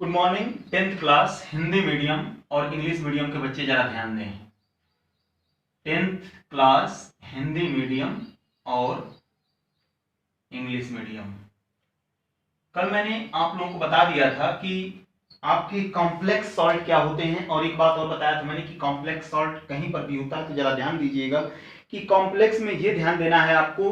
Good morning. 10th class Hindi medium और English medium के बच्चे जरा ध्यान दें। 10th क्लास हिंदी मीडियम और इंग्लिश मीडियम, कल मैंने आप लोगों को बता दिया था कि आपके कॉम्प्लेक्स सॉल्ट क्या होते हैं, और एक बात और बताया था मैंने कि कॉम्प्लेक्स सॉल्ट कहीं पर भी होता है तो जरा ध्यान दीजिएगा कि कॉम्प्लेक्स में ये ध्यान देना है आपको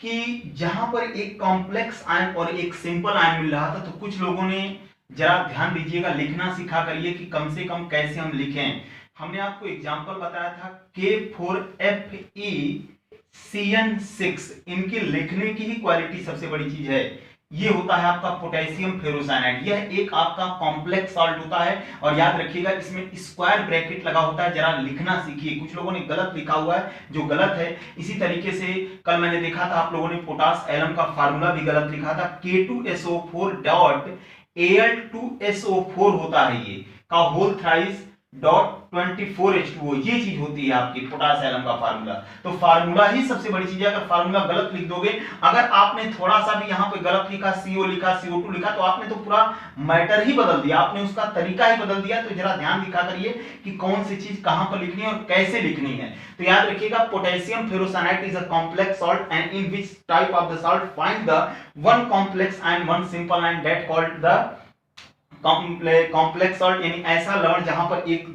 कि जहां पर एक कॉम्प्लेक्स आयन और एक सिंपल आयन मिल रहा था तो कुछ लोगों ने, जरा ध्यान दीजिएगा, लिखना सीखा करिए कि कम से कम कैसे हम लिखें। हमने आपको एग्जांपल बताया था K4FeCN6, इनके लिखने की ही क्वालिटी सबसे बड़ी चीज है। ये होता है आपका पोटेशियम फेरोसाइनाइड, यह एक आपका कॉम्प्लेक्स सॉल्ट होता है। और याद रखिएगा इसमें स्क्वायर ब्रैकेट लगा होता है, जरा लिखना सीखिए। कुछ लोगों ने गलत लिखा हुआ है जो गलत है। इसी तरीके से कल मैंने देखा था आप लोगों ने पोटास एलम का फार्मूला भी गलत लिखा था। K2SO4 डॉट Al2SO4 होता है ये का होल थ्राइस डॉट 24H2O, ये चीज होती है आपकी पोटास एलम का फार्मूला। तो फार्मूला ही सबसे बड़ी चीज है। अगर फार्मूला गलत लिख दोगे, अगर आपने थोड़ा सा भी यहां पे गलत लिखा, CO लिखा, CO2 लिखा, तो आपने तो पूरा मैटर ही बदल दिया, आपने उसका तरीका ही बदल दिया। तो जरा ध्यान दिखा करिए कि कौन सी चीज कहां पर लिखनी है और कैसे लिखनी है। तो याद रखिएगा potassium ferrocyanide is a complex salt and in which type of the salt find the one complex and one simple and that called the complex salt, यानी ऐसा लवण जहां पर एक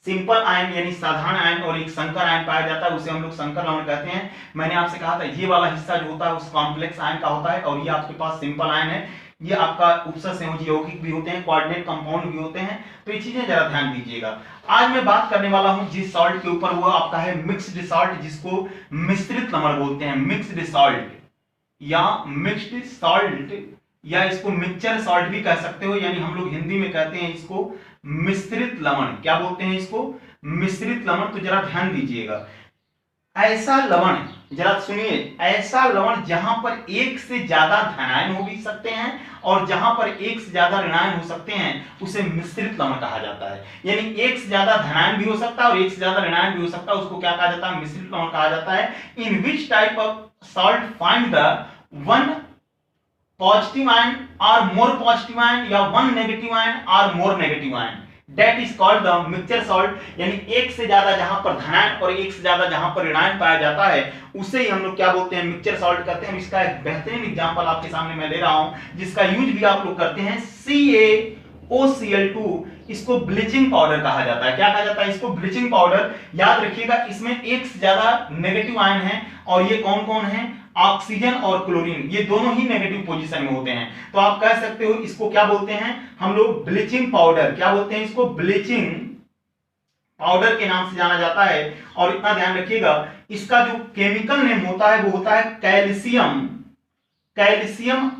सिंपल आयन यानी साधारण आयन और एक संकर आयन पाया जाता है, उसे हम लोग संकर लवण कहते हैं। मैंने आपसे कहा था ये वाला हिस्सा जो होता है उस कॉम्प्लेक्स आयन का होता है, और ये आपके पास सिंपल आयन है। ये आपका उपसंयोजी यौगिक भी होते हैं, कोऑर्डिनेट कंपाउंड भी होते हैं। तो ये चीजें जरा ध्यान दीजिएगा। आज मैं बात करने वाला हूं जिस सॉल्ट के ऊपर, वो आपका है मिक्स्ड सॉल्ट, जिसको मिश्रित लवण बोलते हैं। मिक्स्ड सॉल्ट या मिक्स्ड सॉल्ट या इसको मिक्सचर सॉल्ट भी कह सकते हो, यानी हम लोग हिंदी में कहते हैं इसको मिश्रित लवण। क्या बोलते हैं इसको? मिश्रित लवण। तो जरा ध्यान दीजिएगा, ऐसा लवण, जरा सुनिए, ऐसा लवण जहां पर एक से ज्यादा धनायन हो भी सकते हैं और जहां पर एक से ज्यादा ऋणायन हो सकते हैं, उसे मिश्रित लवण कहा जाता है। यानी एक से ज्यादा धनायन भी हो सकता है और एक से ज्यादा ऋणायन भी हो सकता है, उसको क्या कहा जाता है? मिश्रित लवण कहा जाता है। In which type of salt find the one positive ion और मोर पॉजिटिव आयन या वन नेगेटिव आयन और more negative ion, that is called the mixture salt. यानी एक से ज्यादा जहां पर धनायन और एक से ज्यादा जहां पर ऋणायन पाया जाता है, उसे ही हम लोग क्या बोलते हैं? मिक्सचर सॉल्ट कहते हैं। इसका एक बेहतरीन एग्जांपल आपके सामने मैं ले रहा हूं, जिसका यूज भी आप लोग करते हैं, CaOCl2। इसको ब्लीचिंग पाउडर कहा जाता है। क्या कहा जाता है इसको? Bleaching powder. याद रखिएगा इसमें एक से ज्यादा नेगेटिव आयन है, और ये कौन कौन है? ऑक्सीजन और क्लोरीन, ये दोनों ही नेगेटिव पोजीशन में होते हैं। तो आप कह सकते हो इसको क्या बोलते हैं हम लोग? Bleaching powder. क्या बोलते हैं इसको? ब्लीचिंग पाउडर के नाम से जाना जाता है। और इतना ध्यान रखिएगा, इसका जो केमिकल नेम होता है वो होता है कैल्शियम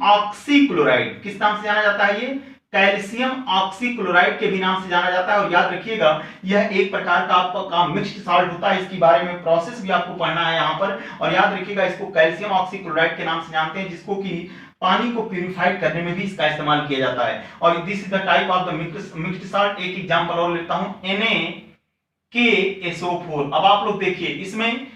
ऑक्सीक्लोराइड। किस नाम से जाना जाता है ये? कैल्शियम ऑक्सीक्लोराइड के भी नाम से जाना जाता है। और याद रखिएगा यह एक प्रकार का आपका मिक्स्ड सॉल्ट होता है। इसके बारे में प्रोसेस भी आपको पढ़ना है यहाँ पर। और याद रखिएगा इसको कैल्शियम ऑक्सीक्लोराइड के नाम से जानते हैं, जिसको कि पानी को प्यूरिफाइड करने में भी इसका इस्तेमाल किया जाता है। और this is the type of the mixed salt. एक एग्जांपल और लेता हूं, NaKSO4। अब आप लोग देखिए, इसमें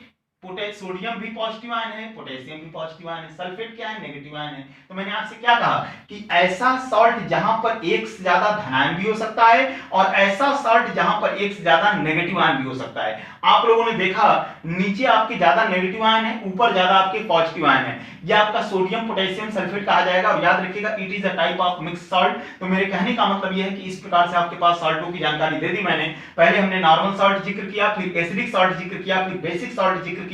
सोडियम भी पॉजिटिव आयन है, पोटेशियम भी पॉजिटिव आयन है, सल्फेट क्या है? नेगेटिव आयन है। तो मैंने आपसे क्या कहा कि ऐसा सॉल्ट जहां पर एक से ज्यादा धनायन भी हो सकता है और ऐसा सॉल्ट जहां पर एक से ज्यादा नेगेटिव आयन भी हो सकता है। आप लोगों ने देखा नीचे आपके ज्यादा नेगेटिव आयन है, ऊपर ज्यादा आपके पॉजिटिव आयन है। यह आपका सोडियम पोटेशियम सल्फेट कहा जाएगा। और याद रखिएगा it is a type of mix salt. तो मेरे कहने का मतलब यह है कि इस प्रकार से आपके पास सॉल्टों की जानकारी दे दी मैंने। पहले हमने नॉर्मल सॉल्ट जिक्र किया, फिर एसिडिक सॉल्ट जिक्र किया, फिर बेसिक सॉल्ट जिक्र किया,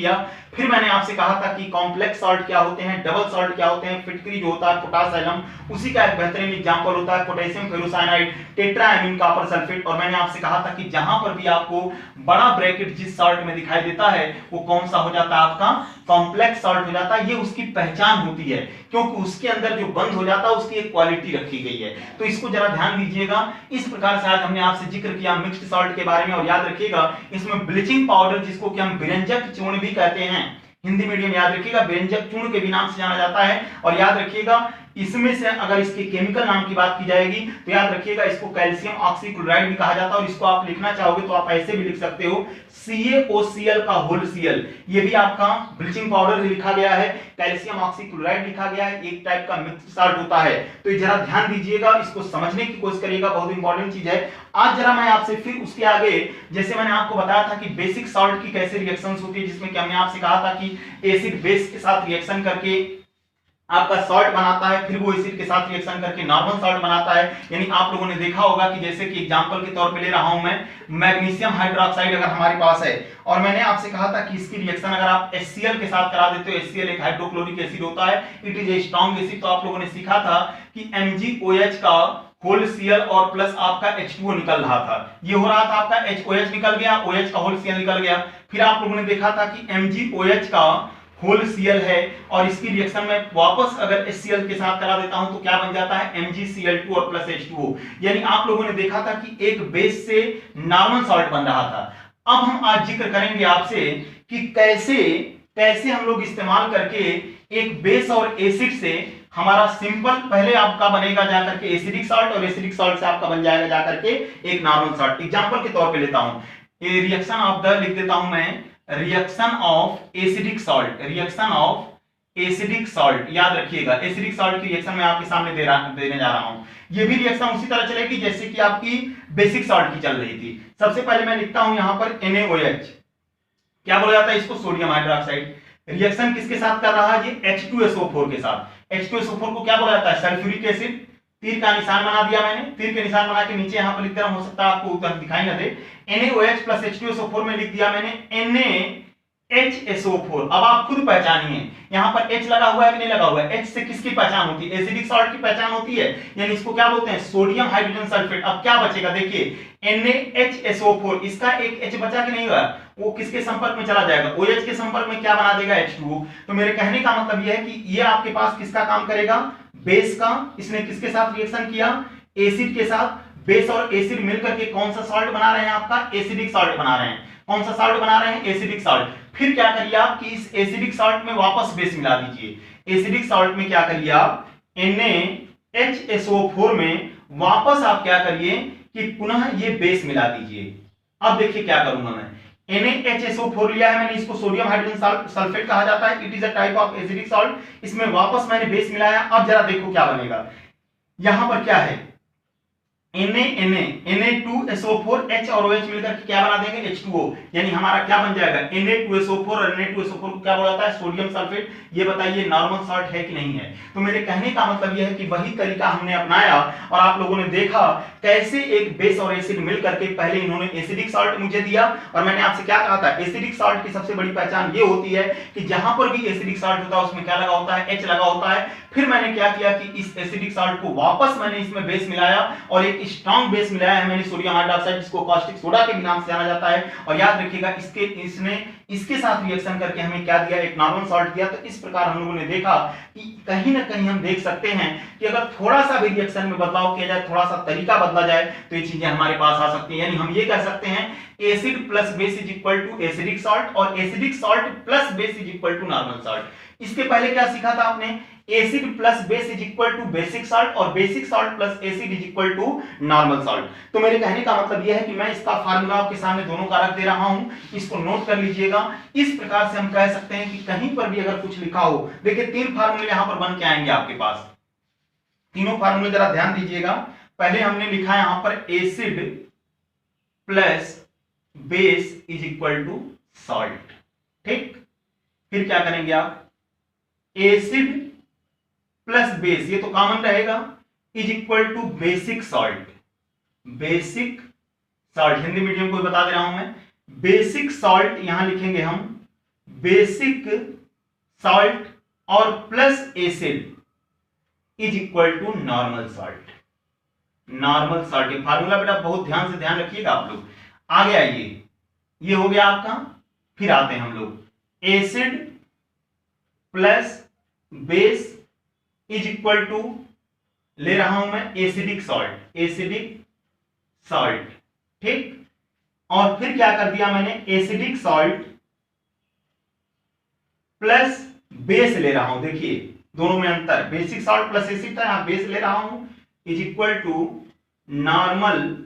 फिर मैंने आपसे कहा था कि कॉम्प्लेक्स सॉल्ट क्या होते हैं, डबल सॉल्ट क्या होते हैं, फिटकरी जो होता है पोटास एलम, उसी का एक बेहतरीन एग्जांपल होता है potassium ferrocyanide, tetraammine copper sulphate. और मैंने आपसे कहा था कि जहां पर भी आपको बड़ा ब्रैकेट जिस सॉल्ट में दिखाई देता है वो कौन सा हो जाता है? आपका कॉम्प्लेक्स सॉल्ट हो जाता है। ये उसकी पहचान होती है, क्योंकि उसके अंदर जो बंद हो जाता है उसकी एक क्वालिटी रखी गई है। तो इसको जरा ध्यान दीजिएगा। इस प्रकार से आज हमने आपसे जिक्र किया मिक्स्ड सॉल्ट के बारे में। और याद रखिएगा इसमें ब्लीचिंग पाउडर, जिसको कि हम व्यंजक चूर्ण भी कहते हैं, हिंदी मीडियम याद रखिएगा, व्यंजक चूर्ण के भी नाम से जाना जाता है। और याद रखिएगा इसमें से अगर इसके केमिकल नाम की बात की जाएगी तो याद रखिएगा इसको कैल्शियम ऑक्सीक्लोराइड भी कहा जाता है, और इसको आप लिखना चाहोगे तो आप ऐसे भी लिख सकते हो CaOCl का होल Cl। ये भी आपका ब्लीचिंग पाउडर लिखा गया है, कैल्शियम ऑक्सीक्लोराइड लिखा गया है, एक टाइप का मिक्स साल्ट होता है। तो ये जरा ध्यान दीजिएगा, इसको समझने की कोशिश करिएगा, बहुत इंपॉर्टेंट चीज है। आज जरा मैं आपसे फिर उसके आगे, जैसे मैंने आपको बताया था कि बेसिक सॉल्ट की कैसे रिएक्शंस होती है, जिसमें कि हमने आपसे कहा था कि एसिड बेस के साथ रिएक्शन करके आपका सॉल्ट बनाता है, फिर वो एसिड के साथ रिएक्शन करके नॉर्मल सॉल्ट बनाता है। यानी आप लोगों ने देखा होगा कि जैसे कि एग्जांपल के तौर पे ले रहा हूं मैं, मैग्नीशियम हाइड्रोक्साइड अगर हमारे पास है और मैंने आपसे कहा था कि इसकी रिएक्शन अगर आप HCl के साथ करा देते हो, HCl एक हाइड्रोक्लोरिक एसिड होता है, it is a strong acid. तो आप लोगों ने सीखा था कि MgOH का होल Cl और प्लस आपका H2O निकल रहा था, ये हो रहा था आपका HOH निकल गया, OH का होल Cl निकल गया। फिर आप लोगों ने देखा था कि MgOH का होल Cl है और इसकी रिएक्शन में वापस अगर HCl के साथ करा देता हूं तो क्या बन जाता है MgCl2 और प्लस H2O। यानी आप लोगों ने देखा था कि एक बेस से नॉर्मल सॉल्ट बन रहा था। अब हम आज जिक्र करेंगे आपसे कि कैसे हम लोग इस्तेमाल करके एक बेस और एसिड से हमारा सिंपल, पहले आपका बनेगा जाकर के एसिडिक सॉल्ट और एसिडिक सॉल्ट से आपका बन जाएगा जाकर के एक नॉर्मल सॉल्ट। एग्जांपल के तौर पे लेता हूं, ये रिएक्शन ऑफ द लिख देता हूं मैं, reaction of acidic salt, reaction of acidic salt. याद रखिएगा एसिडिक सॉल्ट की रिएक्शन मैं आपके सामने देने जा रहा हूं। ये भी रिएक्शन उसी तरह चलेगी जैसे कि आपकी बेसिक सॉल्ट की चल रही थी। सबसे पहले मैं लिखता हूं यहां पर NaOH, क्या बोला जाता है इसको, सोडियम हाइड्रोक्साइड। रिएक्शन किसके साथ कर रहा है, ये H2SO4 के साथ। H2SO4 को क्या बोला जाता है, सल्फ्यूरिक एसिड। तीर का निशान बना दिया मैंने, तीर के निशान बना के नीचे यहां पर लिख दे रहा हूं, हो सकता है आपको उधर दिखाई ना दे। NaOH प्लस H2SO4 में लिख दिया मैंने NaHSO4। अब आप खुद पहचानिए यहां पर H लगा हुआ है कि नहीं लगा हुआ है। H से किसकी पहचान होती है, एसिडिक सॉल्ट की पहचान होती है, यानी इसको क्या बोलते हैं, सोडियम हाइड्रोजन सल्फेट। अब क्या बचेगा, देखिए NaHSO4, इसका एक H बचा कि नहीं हुआ, वो किसके संपर्क में चला जाएगा, OH के संपर्क में, क्या बना देगा, H2O। तो मेरे कहने का मतलब यह है कि ये आपके पास किसका काम करेगा, बेस का। इसने किसके साथ रिएक्शन किया, एसिड के साथ। बेस और एसिड मिलकर के कौन सा सॉल्ट बना रहे हैं, आपका एसिडिक सॉल्ट बना रहे हैं। कौन सा सॉल्ट बना रहे हैं, एसिडिक सॉल्ट। फिर क्या करिए आप कि इस एसिडिक सॉल्ट में वापस बेस मिला दीजिए। एसिडिक सॉल्ट में क्या करिए आप, NaHSO4 में वापस आप क्या करिए कि पुनः ये बेस मिला दीजिए। अब देखिए क्या करूंगा मैं, NaHSO4 लिया है मैंने, इसको सोडियम हाइड्रोजन सल्फेट कहा जाता है, it is a type of acidic salt. इसमें वापस मैंने बेस मिलाया। अब जरा देखो क्या बनेगा, यहां पर क्या है, Na2SO4, H और OH मिलकर के क्या बना देंगे, H2O। यानी हमारा क्या बन जाएगा, Na2SO4 और Na2SO4 को क्या बोला जाता है, सोडियम सल्फेट। ये बताइए नॉर्मल सॉल्ट है कि नहीं है। तो मेरे कहने का मतलब यह है कि वही तरीका हमने अपनाया और आप लोगों ने देखा कैसे एक बेस और एसिड मिलकर के पहले इन्होंने एसिडिक सॉल्ट मुझे दिया। और मैंने आपसे क्या कहा था, एसिडिक सॉल्ट की सबसे बड़ी पहचान ये होती है कि जहां पर भी एसिडिक सॉल्ट होता है उसमें क्या लगा होता है, H लगा होता है। फिर मैंने क्या किया कि इस एसिडिक सॉल्ट को वापस मैंने इसमें बेस मिलाया और एक स्ट्रॉन्ग बेस मिलाया है मैंने सोडियम हाइड्रोक्साइड, जिसको कास्टिक सोडा के भी नाम से जाना जाता है। और याद रखिएगा इसके साथ रिएक्शन करके हमें क्या दिया, एक नॉर्मल सॉल्ट दिया। तो इस प्रकार हम लोगों ने देखा कि कहीं ना कहीं हम देख सकते हैं कि अगर थोड़ा सा भी रिएक्शन में बदलाव किया जाए, थोड़ा सा तरीका बदला जाए तो ये चीजें हमारे पास आ सकती हैं। यानी हम ये कह सकते हैं acid plus base is equal to acidic salt और acidic salt plus base is equal to normal salt. इसके पहले क्या सीखा था आपने, acid plus base is equal to basic salt और basic salt plus acid is equal to normal salt. तो मेरे कहने का मतलब यह है कि मैं इसका फार्मूला आपके सामने दोनों का रख दे रहा हूं, इसको नोट कर लीजिएगा। इस प्रकार से हम कह सकते हैं कि कहीं पर भी अगर कुछ लिखा हो, देखिए 3 फार्मूले यहां पर बन के आएंगे आपके पास। तीनों फार्मूले जरा ध्यान दीजिएगा। पहले हमने लिखा है यहां पर acid plus base is equal to salt, ठीक। फिर क्या करेंगे आप, एसिड प्लस बेस, ये तो कॉमन रहेगा, is equal to basic salt. Basic salt Hindi medium को बता दे रहा हूं मैं, बेसिक सॉल्ट यहां लिखेंगे हम, बेसिक सॉल्ट और plus acid is equal to normal salt. Normal salt formula बेटा बहुत ध्यान से ध्यान रखिएगा आप लोग। आगे आइए, ये हो गया आपका। फिर आते हैं हम लोग, acid plus base is equal to, ले रहा हूं मैं एसिडिक सॉल्ट, एसिडिक सॉल्ट, ठीक। और फिर क्या कर दिया मैंने, एसिडिक सॉल्ट प्लस बेस ले रहा हूं। देखिए दोनों में अंतर, बेसिक सॉल्ट प्लस एसिड था, यहाँ बेस ले रहा हूं, is equal to normal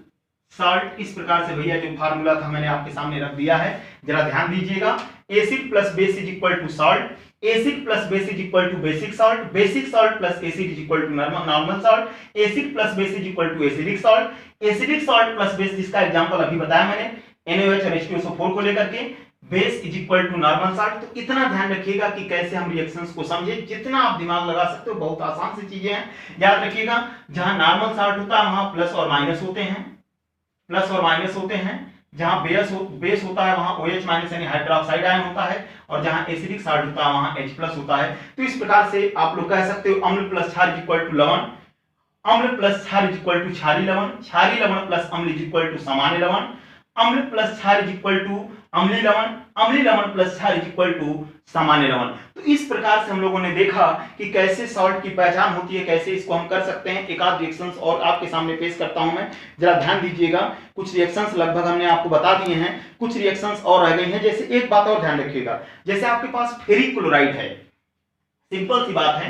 salt. इस प्रकार से भैया जो फार्मूला था मैंने आपके सामने रख दिया है, जरा ध्यान दीजिएगा। Acid plus base is equal to salt, acid plus base is equal to basic salt, basic salt plus acid is equal to normal salt, acid plus base is equal to acidic salt, acidic salt plus base, जिसका example अभी बताया मैंने NaOH और H2SO4 को लेकर के, base is equal to normal salt. तो इतना ध्यान रखिएगा कि कैसे हम रिएक्शंस को समझे, जितना आप दिमाग लगा सकते हो, बहुत आसान सी चीजें हैं। याद रखिएगा, जहां नॉर्मल सॉल्ट होता है वहां प्लस और माइनस होते हैं, प्लस और माइनस होते हैं। जहां बेस होता है वहां OH माइनस यानी हाइड्रोक्साइड आयन होता है, और जहां एसिडिक सॉल्ट होता है वहां H प्लस होता है। तो इस प्रकार से आप लोग कह सकते हो अम्ल प्लस क्षार इज इक्वल टू लवण, अम्ल प्लस क्षार इज इक्वल टू क्षारीय लवण, क्षारीय लवण प्लस अम्ल इज इक्वल टू सामान्य लवण, अम्ल प्लस क्षार इज इक्वल टू अम्लीय लवण, अम्लीय लवण प्लस क्षार इज इक्वल टू सामान्य लवण। तो इस प्रकार से हम लोगों ने देखा कि कैसे सॉल्ट की पहचान होती है, कैसे इसको हम कर सकते हैं। एक आध रिएक्शंस और आपके सामने पेश करता हूं मैं, जरा ध्यान दीजिएगा। कुछ रिएक्शंस लगभग हमने आपको बता दिए हैं, कुछ रिएक्शंस और रह गई हैं। जैसे एक बात और ध्यान रखिएगा, जैसे आपके पास फेरिक क्लोराइड है, सिंपल सी बात है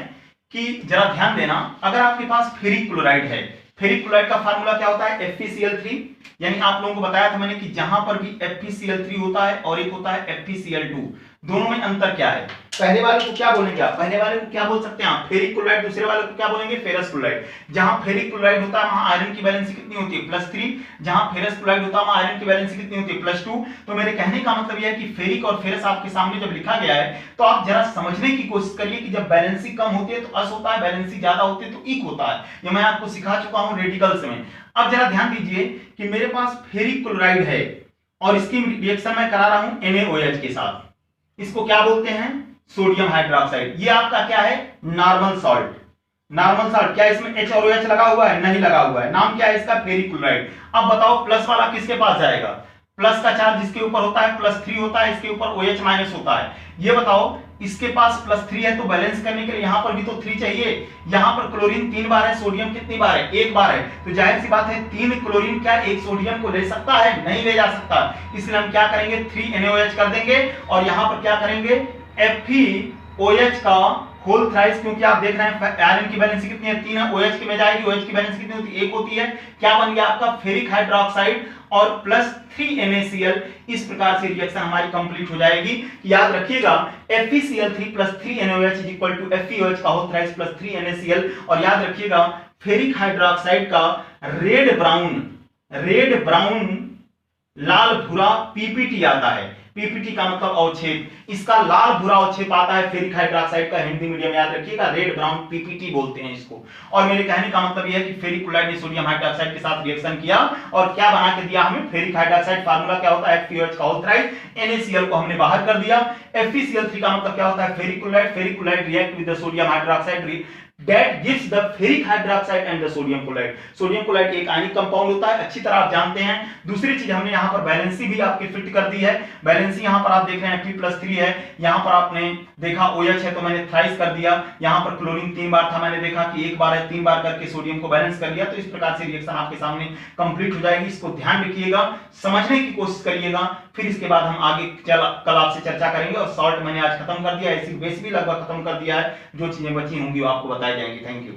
कि जरा ध्यान देना, अगर आपके पास फेरिक क्लोराइड है, फेरिक क्लोराइड का फार्मूला क्या होता है, FeCl3। यानी आप लोगों को बताया था मैंने कि जहां पर भी FeCl3 होता है और एक होता है FeCl2, दोनों में अंतर क्या है। पहले वाले को क्या बोलेंगे आप, पहले वाले को क्या बोल सकते हैं आप, फेरिक क्लोराइड, दूसरे वाले को क्या बोलेंगे, फेरस क्लोराइड। जहां फेरिक क्लोराइड होता है वहां आयरन की वैलेंसी कितनी होती है, +3, जहां फेरस क्लोराइड होता है वहां आयरन की वैलेंसी कितनी होती है, +2। तो मेरे कहने का मतलब यह है कि फेरिक और फेरस आपके सामने जब लिखा गया है तो आप जरा समझने की कोशिश करिए कि जब वैलेंसी कम होती है तो अस होता है, वैलेंसी ज्यादा होती है तो इक होता है। ये मैं आपको सिखा चुका हूं रेडिकल्स में। अब जरा ध्यान दीजिए कि मेरे पास फेरिक क्लोराइड है और इसकी रिएक्शन मैं करा रहा हूं NaOH के साथ, इसको क्या बोलते हैं, सोडियम हाइड्रोक्साइड। ये आपका क्या है, नॉर्मल सॉल्ट। नॉर्मल सॉल्ट, क्या इसमें H और OH लगा हुआ है, नहीं लगा हुआ है, नाम क्या है इसका, फेरिक क्लोराइड। अब बताओ प्लस वाला किसके पास जाएगा, प्लस का चार्ज जिसके ऊपर होता है +3 होता है, इसके ऊपर OH माइनस होता है। ये बताओ इसके पास +3 है तो बैलेंस करने के लिए यहां पर भी तो 3 चाहिए। यहां पर क्लोरीन 3 बार है, सोडियम कितनी बार है, 1 बार है। तो जाहिर सी बात है 3 क्लोरीन क्या 1 सोडियम को ले सकता है, नहीं ले जा सकता। इसलिए हम क्या करेंगे, 3 NaOH कर देंगे और यहां पर क्या करेंगे, FeOH का होल थ्राइस, क्योंकि आप देख रहे हैं आयरन की वैलेंसी कितनी है, 3 है, OH की में जाएगी, OH की वैलेंसी कितनी होती है, 1 होती है। क्या बन गया आपका, फेरिक हाइड्रोक्साइड और +3 NaCl। इस प्रकार से रिएक्शन हमारी कंप्लीट हो जाएगी। याद रखिएगा FeCl3 + 3 NaOH is equal to FeOH का होल थ्राइस +3 NaCl। और याद रखिएगा फेरिक हाइड्रोक्साइड का रेड ब्राउन लाल भूरा PPT आता है। PPT का मतलब अवक्षेप, इसका लाल भूरा अवक्षेप आता है फेरिक हाइड्रोक्साइड का, हिंदी मीडियम याद रखिएगा, रेड ब्राउन PPT बोलते हैं इसको। और मेरे कहने का मतलब यह है कि फेरिक क्लोराइड ने सोडियम हाइड्रोक्साइड के साथ रिएक्शन किया और क्या बना के दिया हमें, फेरिक हाइड्रोक्साइड। फार्मूला क्या होता है, FeOH का होल थ्राइस, NaCl को हमने बाहर कर दिया। FeCl3 का मतलब क्या होता है, ferric chloride react with the sodium hydroxide that gives the ferric hydroxide and the sodium chloride। Sodium chloride एक आयनिक कंपाउंड होता है, अच्छी तरह आप जानते हैं। दूसरी चीज हमने यहाँ पर बैलेंसी भी आपकी फिट कर दी है। बैलेंसी यहाँ पर आप देख रहे हैं Fe+3 है, यहाँ पर आपने देखा OH है तो मैंने थ्राइस कर दिया। यहाँ पर क्लोरीन 3 बार था, मैंने देखा कि 1 बार है, 3 बार करके सोडियम को बैलेंस कर दिया। तो इस प्रकार से रिएक्शन आपके सामने कंप्लीट हो जाएगी। इसको ध्यान रखिएगा, समझने की कोशिश करिएगा, फिर इसके बाद हम आगे कल आपसे चर्चा करेंगे। और सॉल्ट मैंने आज खत्म कर दिया, एसिड बेस भी लगभग खत्म कर दिया है। जो चीजें बची होंगी वो आपको बताई जाएंगी। Thank you.